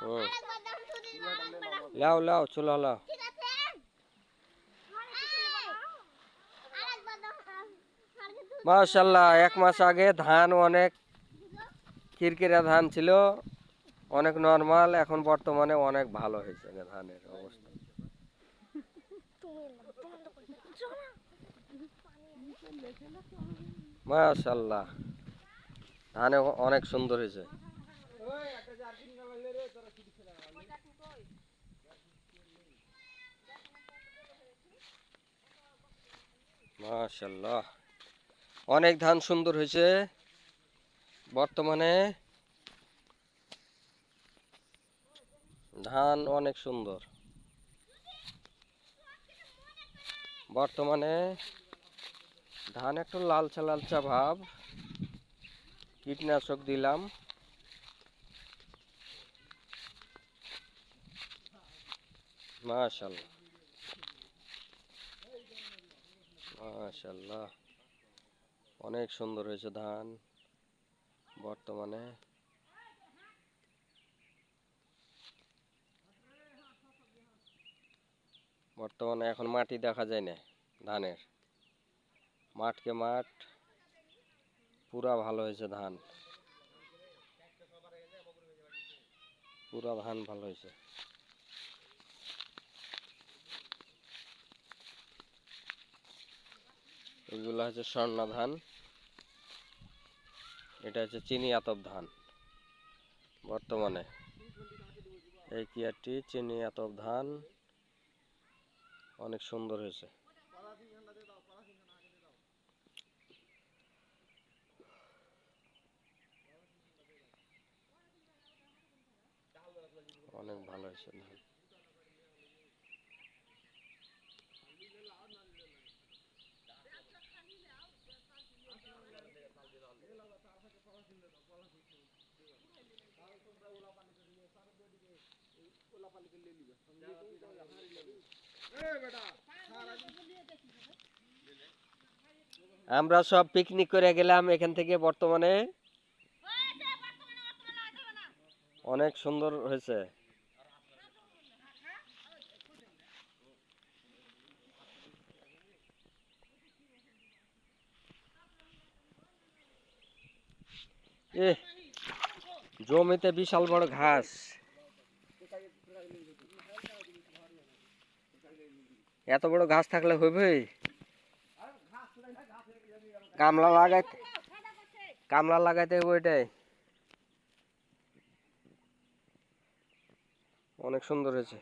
হুম, লাও লাও চুলা লাও। মাশাআল্লাহ, 1 মাস আগে ধান অনেক কিরকিরা ধান ছিল, অনেক নরমাল, এখন বর্তমানে অনেক ভালো হয়েছে ধানের অবস্থা। মাশাআল্লাহ, ধানে অনেক সুন্দর হয়েছে। মাশাআল্লাহ, অনেক ধান সুন্দর হয়েছে বর্তমানে, ধান অনেক সুন্দর বর্তমানে। ধান একটু লালচা লালচা ভাব, কীটনাশক দিলাম। মাশাআল্লাহ, মাশাআল্লাহ, অনেক সুন্দর হয়েছে ধান বর্তমানে। বর্তমানে এখন মাটি দেখা যায় না ধানের, মাঠকে মাঠ পুরা ভালো হয়েছে ধান, পুরা ধান ভালো হয়েছে। এগুলো হচ্ছে স্বর্ণা ধান, এটা হচ্ছে চিনি আতপ ধান। বর্তমানে এই কিয়ারটি চিনি আতপ ধান অনেক সুন্দর হয়েছে। অনেক ভালো হয়েছে ধান। আমরা সব পিকনিক করে গেলাম এখান থেকে, বর্তমানে অনেক সুন্দর হয়েছে। এ জমিতে বিশাল বড় ঘাস, এত বড় ঘাস থাকলে হইবে? কামলা লাগাইতে, কামলা লাগাইতে হবে ওইটাই। অনেক সুন্দর হয়েছে।